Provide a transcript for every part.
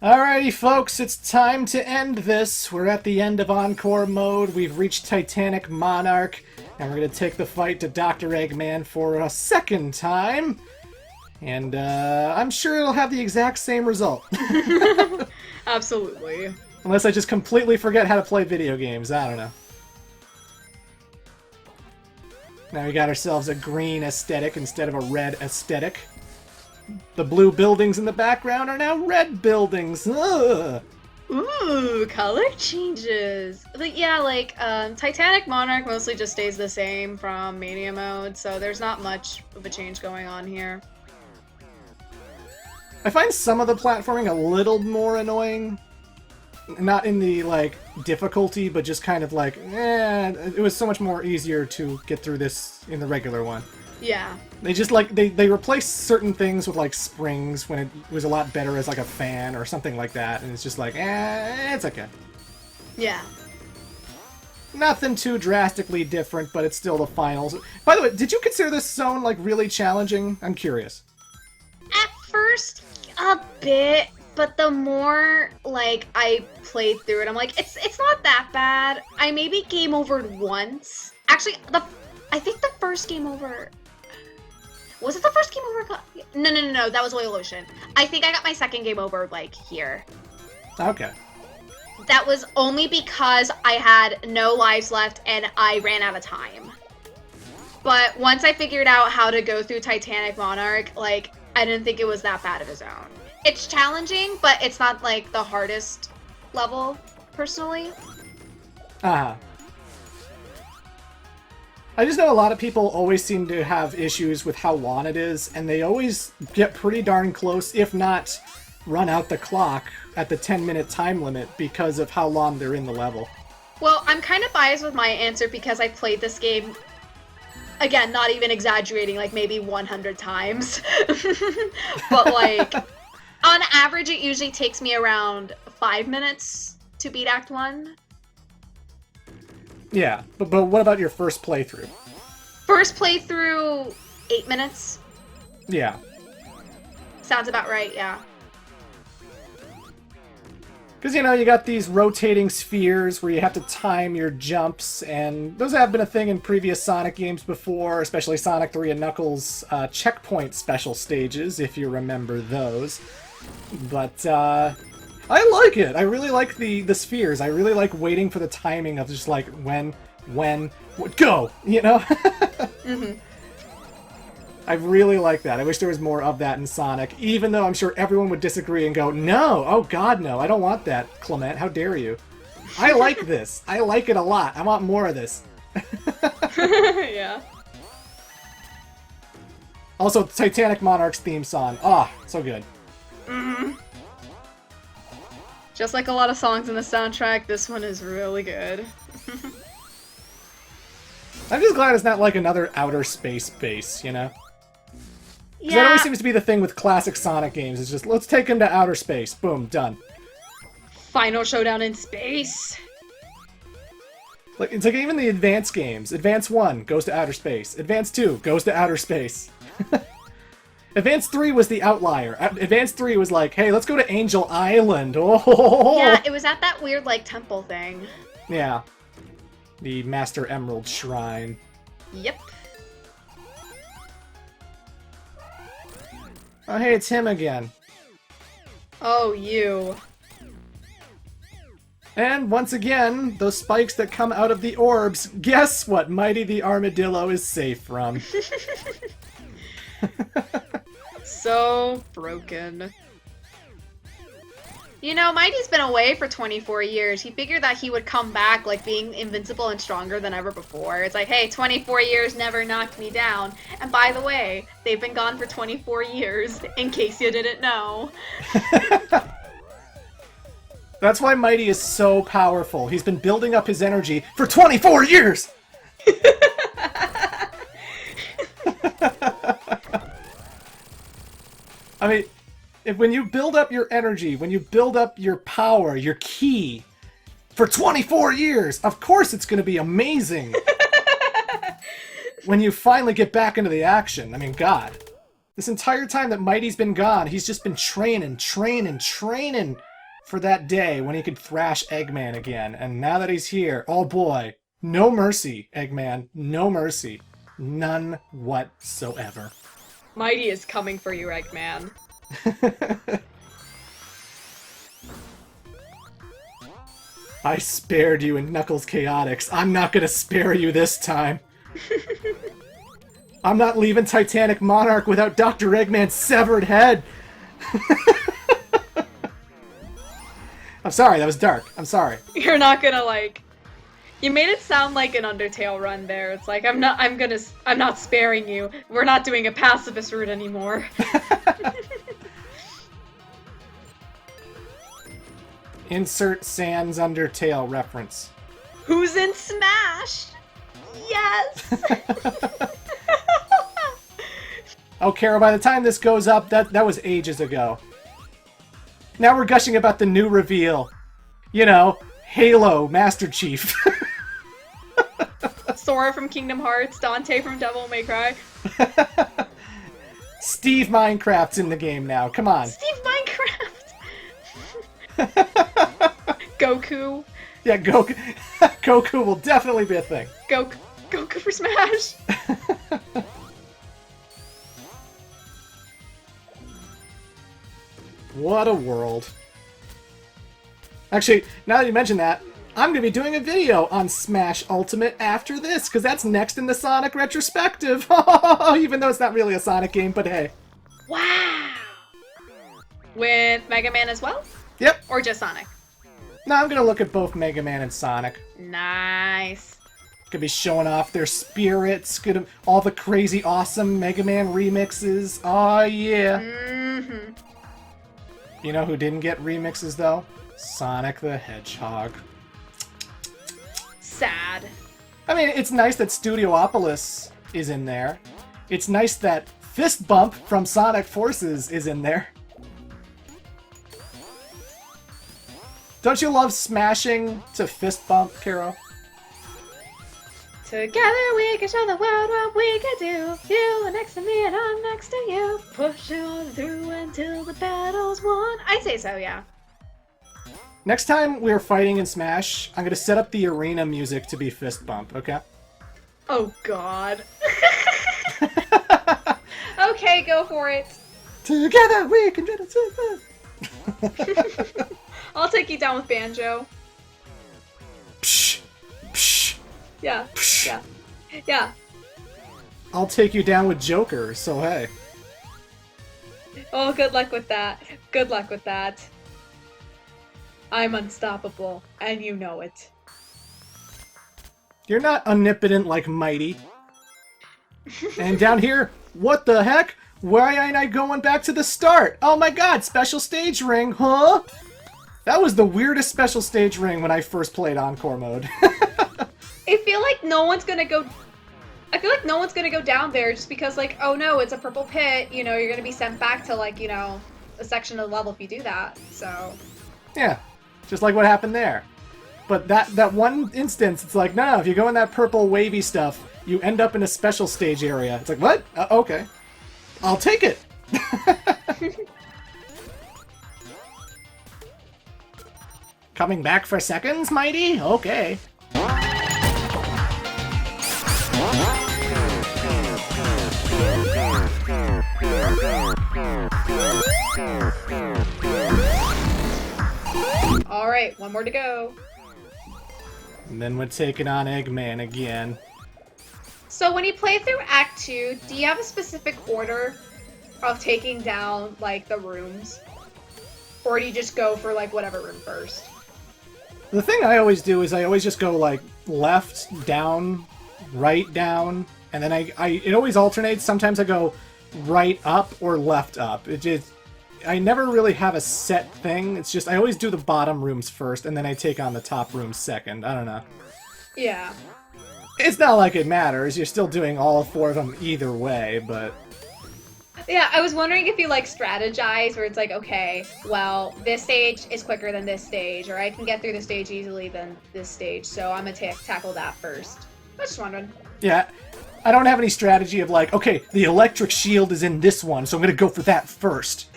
Alrighty, folks, it's time to end this. We're at the end of Encore Mode. We've reached Titanic Monarch, and we're going to take the fight to Dr. Eggman for a second time. And I'm sure it'll have the exact same result. Absolutely. Unless I just completely forget how to play video games. I don't know. Now we got ourselves a green aesthetic instead of a red aesthetic. The blue buildings in the background are now red buildings. Ugh. Ooh, color changes. But yeah, Titanic Monarch mostly just stays the same from Mania mode, so there's not much of a change going on here. I find some of the platforming a little more annoying. Not in the, difficulty, but just kind of it was so much more easier to get through this in the regular one. Yeah. They just, they replaced certain things with, springs when it was a lot better as, a fan or something like that, and it's just it's okay. Yeah. Nothing too drastically different, but it's still the finals. By the way, did you consider this zone, really challenging? I'm curious. At first, a bit, but the more, I played through it, I'm like, it's not that bad. I maybe game overed once. Actually, I think the first game over... Was it the first game over? No, that was Oil Ocean. I think I got my second game over, here. Okay. That was only because I had no lives left and I ran out of time. But once I figured out how to go through Titanic Monarch, I didn't think it was that bad of a zone. It's challenging, but it's not, the hardest level, personally. Uh-huh. I just know a lot of people always seem to have issues with how long it is, and they always get pretty darn close, if not run out the clock at the 10-minute time limit because of how long they're in the level. Well, I'm kind of biased with my answer because I played this game, again, not even exaggerating, maybe 100 times. But, on average, it usually takes me around 5 minutes to beat Act 1. Yeah, but what about your first playthrough? First playthrough, 8 minutes. Yeah. Sounds about right, yeah. Because, you got these rotating spheres where you have to time your jumps, and those have been a thing in previous Sonic games before, especially Sonic 3 and Knuckles' checkpoint special stages, if you remember those. But, I like it. I really like the spheres. I really like waiting for the timing of just when, go, Mm-hmm. I really like that. I wish there was more of that in Sonic, even though I'm sure everyone would disagree and go, no, oh god no, I don't want that, Clement, how dare you. I like this. I like it a lot. I want more of this. Yeah. Also, Titanic Monarchs theme song. Ah, so good. Mm-hmm. Just like a lot of songs in the soundtrack, this one is really good. I'm just glad it's not like another outer space base, Yeah. That always seems to be the thing with classic Sonic games. It's just, let's take him to outer space. Boom, done. Final showdown in space. It's like even the Advance games. Advance 1 goes to outer space. Advance 2 goes to outer space. Advance 3 was the outlier. Advance 3 was like, hey, let's go to Angel Island. Oh. Yeah, it was at that weird, temple thing. Yeah. The Master Emerald Shrine. Yep. Oh, hey, it's him again. Oh, you. And once again, those spikes that come out of the orbs, guess what Mighty the Armadillo is safe from. So broken. Mighty's been away for 24 years. He figured that he would come back, being invincible and stronger than ever before. It's like, hey, 24 years never knocked me down. And by the way, they've been gone for 24 years, in case you didn't know. That's why Mighty is so powerful. He's been building up his energy for 24 years! I mean, when you build up your energy, when you build up your power, your ki, for 24 years, of course it's going to be amazing! When you finally get back into the action. I mean, God. This entire time that Mighty's been gone, he's just been training. for that day when he could thrash Eggman again. And now that he's here, oh boy, no mercy, Eggman. No mercy. None whatsoever. Mighty is coming for you, Eggman. I spared you in Knuckles Chaotix. I'm not gonna spare you this time. I'm not leaving Titanic Monarch without Dr. Eggman's severed head. I'm sorry, that was dark. I'm sorry. You're not gonna like... You made it sound like an Undertale run there. It's like, I'm not sparing you. We're not doing a pacifist route anymore. Insert Sans Undertale reference. Who's in Smash? Yes! Oh, Carol, by the time this goes up, that was ages ago. Now we're gushing about the new reveal. You know, Halo Master Chief. Sora from Kingdom Hearts, Dante from Devil May Cry. Steve Minecraft's in the game now. Come on. Steve Minecraft! Goku. Yeah, Goku will definitely be a thing. Goku for Smash! What a world. Actually, now that you mention that, I'm going to be doing a video on Smash Ultimate after this, because that's next in the Sonic retrospective. Even though it's not really a Sonic game, but hey. Wow! With Mega Man as well? Yep. Or just Sonic? No, I'm going to look at both Mega Man and Sonic. Nice. Gonna be showing off their spirits, all the crazy awesome Mega Man remixes. Oh yeah. Mm-hmm. You know who didn't get remixes though? Sonic the Hedgehog. Sad. I mean, it's nice that Studiopolis is in there. It's nice that Fist Bump from Sonic Forces is in there. Don't you love smashing to Fist Bump, Kiro? Together we can show the world what we can do. You are next to me and I'm next to you. Push it on through until the battle's won. I'd say so, yeah. Next time we're fighting in Smash, I'm gonna set up the arena music to be Fist Bump, okay? Oh god. Okay, go for it. Together we can do it. I'll take you down with Banjo. Psh, psh, Yeah, psh. yeah, yeah. I'll take you down with Joker, so hey. Oh, good luck with that. Good luck with that. I'm unstoppable, and you know it. You're not omnipotent like Mighty. And down here, what the heck? Why ain't I going back to the start? Oh my god, special stage ring, huh? That was the weirdest special stage ring when I first played Encore Mode. I feel like no one's gonna go... I feel like no one's gonna go down there just because, like, oh no, it's a purple pit, you know, you're gonna be sent back to, like, you know, a section of the level if you do that, so... Yeah, just like what happened there. But that one instance, it's like, no, if you go in that purple wavy stuff, you end up in a special stage area. It's like, what? Okay. I'll take it! Coming back for seconds, Mighty? Okay. Alright, one more to go. And then we're taking on Eggman again. So when you play through Act 2, do you have a specific order of taking down, like, the rooms? Or do you just go for, like, whatever room first? The thing I always do is I always just go, like, left, down, right, down, and then it always alternates. Sometimes I go right up or left up. I never really have a set thing. It's just I always do the bottom rooms first, and then I take on the top rooms second. I don't know. Yeah. It's not like it matters. You're still doing all four of them either way, but... Yeah, I was wondering if you, like, strategize, where it's like, okay, well, this stage is quicker than this stage, or I can get through the stage easily than this stage, so I'm gonna tackle that first. I was just wondering. Yeah, I don't have any strategy of like, okay, the electric shield is in this one, so I'm gonna go for that first.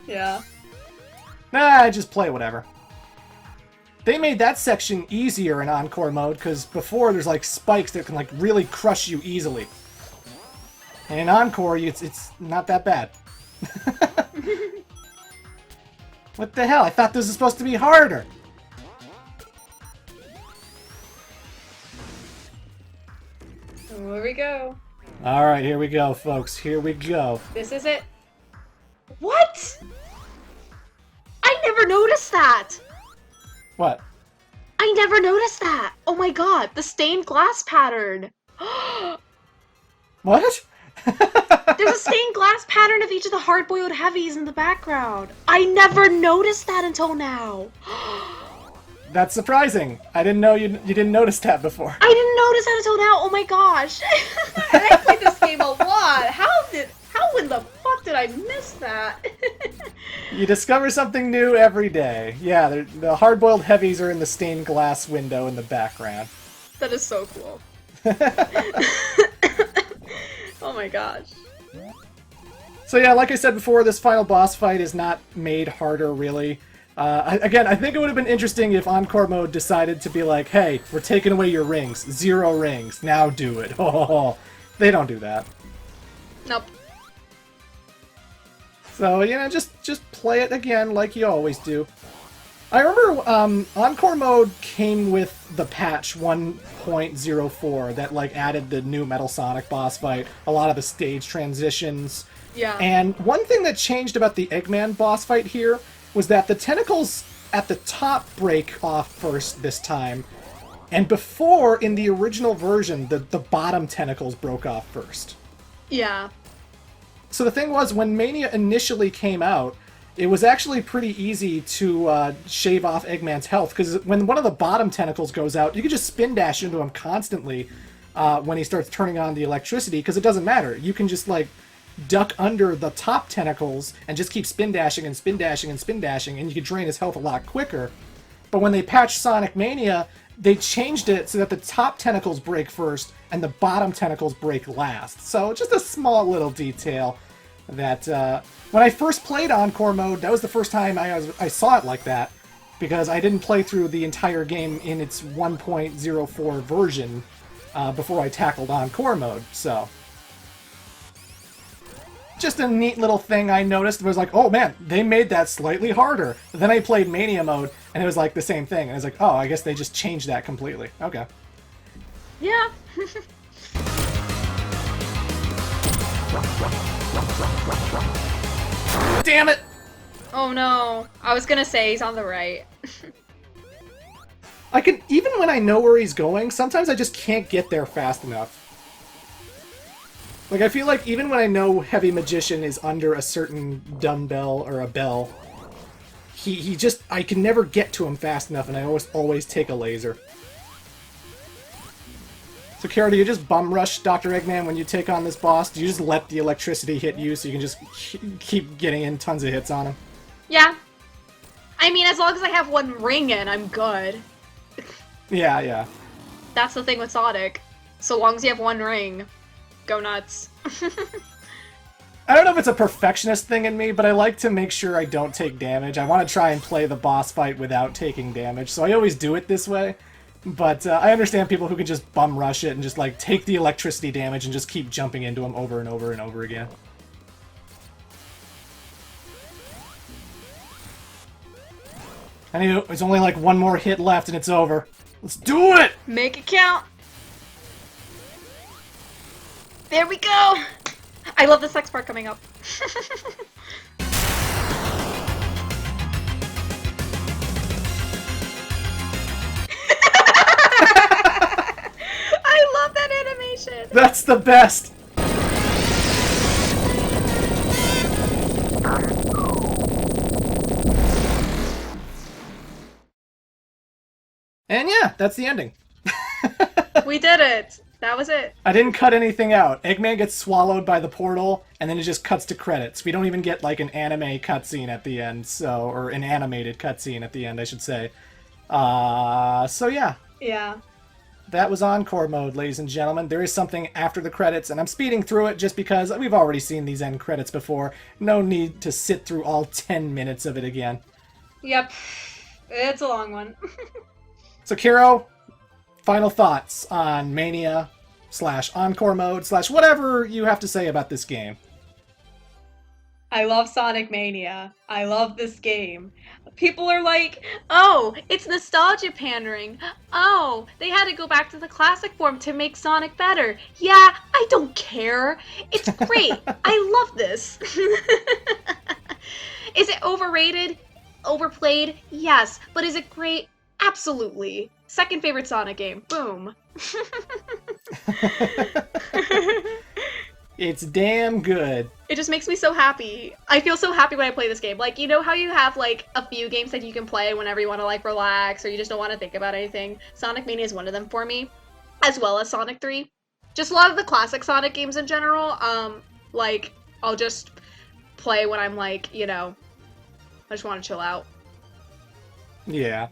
Yeah. Nah, I just play whatever. They made that section easier in Encore Mode, because before there's like spikes that can like really crush you easily. And in Encore, it's not that bad. What the hell? I thought this was supposed to be harder. Here we go. Alright, here we go, folks. Here we go. This is it. What? I never noticed that! What? I never noticed that! Oh my god, the stained glass pattern! What? There's a stained glass pattern of each of the hard-boiled heavies in the background. I never noticed that until now. That's surprising. I didn't know you didn't notice that before. I didn't notice that until now. Oh my gosh. And I played this game a lot. How in the fuck did I miss that? You discover something new every day. Yeah, the hard-boiled heavies are in the stained glass window in the background. That is so cool. Oh my gosh. So yeah, like I said before, this final boss fight is not made harder, really. Again, I think it would have been interesting if Encore Mode decided to be like, hey, we're taking away your rings. 0 rings. Now do it. Oh, they don't do that. Nope. So, you know, just play it again like you always do. I remember Encore Mode came with the patch 1.04 that like added the new Metal Sonic boss fight, a lot of the stage transitions. Yeah. And one thing that changed about the Eggman boss fight here was that the tentacles at the top break off first this time, and before, in the original version, the bottom tentacles broke off first. Yeah. So the thing was, when Mania initially came out, it was actually pretty easy to shave off Eggman's health, because when one of the bottom tentacles goes out, you can just spin dash into him constantly when he starts turning on the electricity, because it doesn't matter. You can just, like, duck under the top tentacles and just keep spin dashing and spin dashing and spin dashing, and you can drain his health a lot quicker. But when they patched Sonic Mania, they changed it so that the top tentacles break first and the bottom tentacles break last. So just a small little detail that when I first played Encore Mode, that was the first time I saw it like that, because I didn't play through the entire game in its 1.04 version before I tackled Encore Mode. So just a neat little thing I noticed. It was like, oh man, they made that slightly harder. Then I played Mania Mode, and it was like the same thing. And I was like, oh, I guess they just changed that completely. Okay. Yeah. Damn it! Oh no. I was gonna say he's on the right. I can, even when I know where he's going, sometimes I just can't get there fast enough. Like, I feel like even when I know Heavy Magician is under a certain dumbbell or a bell, he just, I can never get to him fast enough, and I always take a laser. So, Kara, do you just bum rush Dr. Eggman when you take on this boss? Do you just let the electricity hit you so you can just keep getting in tons of hits on him? Yeah. I mean, as long as I have one ring in, I'm good. Yeah. That's the thing with Sonic. So long as you have one ring, go nuts. I don't know if it's a perfectionist thing in me, but I like to make sure I don't take damage. I want to try and play the boss fight without taking damage, so I always do it this way. But I understand people who can just bum rush it and just like take the electricity damage and just keep jumping into him over and over and over again. I knew there's only like one more hit left and it's over. Let's do it! Make it count. There we go! I love the sex part coming up. I love that animation! That's the best! And yeah, that's the ending. We did it! That was it. I didn't cut anything out. Eggman gets swallowed by the portal, and then it just cuts to credits. We don't even get, like, an anime cutscene at the end, so... Or an animated cutscene at the end, I should say. So yeah. Yeah. That was Encore Mode, ladies and gentlemen. There is something after the credits, and I'm speeding through it just because we've already seen these end credits before. No need to sit through all 10 minutes of it again. Yep. It's a long one. So, Kiro, final thoughts on Mania / Encore Mode / whatever you have to say about this game. I love Sonic Mania. I love this game. People are like, oh, it's nostalgia pandering. Oh, they had to go back to the classic form to make Sonic better. Yeah, I don't care. It's great. I love this. Is it overrated? Overplayed? Yes. But is it great? Absolutely. Second favorite Sonic game. Boom. It's damn good. It just makes me so happy. I feel so happy when I play this game. Like, you know how you have, like, a few games that you can play whenever you want to, like, relax or you just don't want to think about anything? Sonic Mania is one of them for me, as well as Sonic 3. Just a lot of the classic Sonic games in general, like, I'll just play when I'm, like, you know, I just want to chill out. Yeah.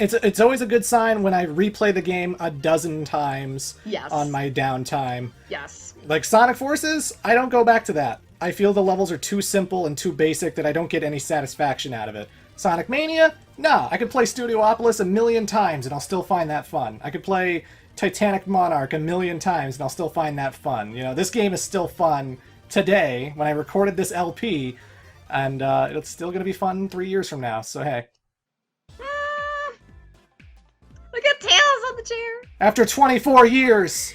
It's always a good sign when I replay the game a dozen times Yes. on my downtime. Yes. Like Sonic Forces, I don't go back to that. I feel the levels are too simple and too basic that I don't get any satisfaction out of it. Sonic Mania? Nah, I could play Studiopolis a million times and I'll still find that fun. I could play Titanic Monarch a million times and I'll still find that fun. You know, this game is still fun today when I recorded this LP, and it's still going to be fun 3 years from now, so hey. Look at Tails on the chair. After 24 years!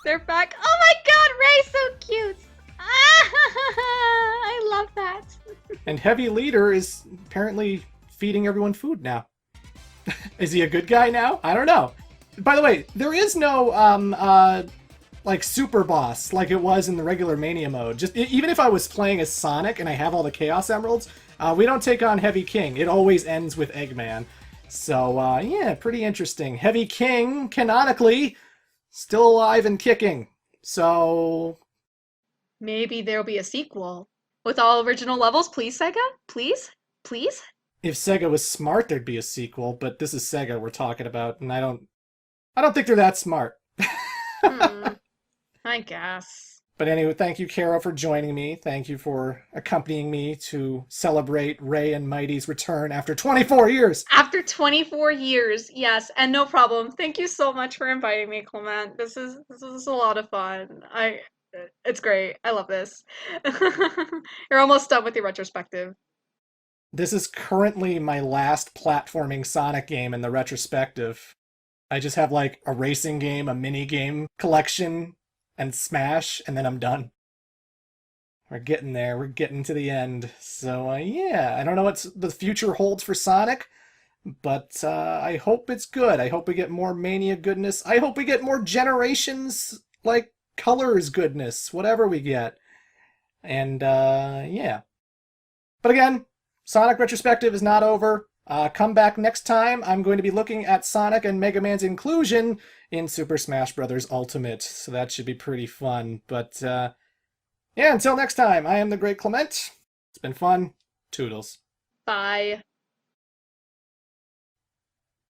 They're back. Oh my god, Ray's so cute. I love that. And Heavy Leader is apparently feeding everyone food now. Is he a good guy now? I don't know. By the way, there is no like super boss like it was in the regular Mania mode. Just even if I was playing as Sonic and I have all the Chaos Emeralds, we don't take on Heavy King. It always ends with Eggman. So yeah, pretty interesting. Heavy King, canonically, still alive and kicking. So Maybe there'll be a sequel with all original levels, please, Sega? Please? Please? if Sega was smart, there'd be a sequel, but this is Sega we're talking about, and I don't think they're that smart. I guess. But anyway, thank you, Kara, for joining me. Thank you for accompanying me to celebrate Ray and Mighty's return after 24 years. After 24 years, yes, and no problem. Thank you so much for inviting me, Clement. This is a lot of fun. It's great. I love this. You're almost done with your retrospective. This is currently my last platforming Sonic game in the retrospective. I just have like a racing game, a mini game collection, and Smash, and then I'm done. We're getting there. We're getting to the end. So yeah, I don't know what the future holds for Sonic, but I hope it's good. I hope we get more Mania goodness. I hope we get more Generations, like, Colors goodness, whatever we get. And yeah. But again, Sonic Retrospective is not over. Come back next time. I'm going to be looking at Sonic and Mega Man's inclusion in Super Smash Bros. Ultimate, so that should be pretty fun. But yeah, until next time, I am the Great Clement. It's been fun. Toodles. Bye.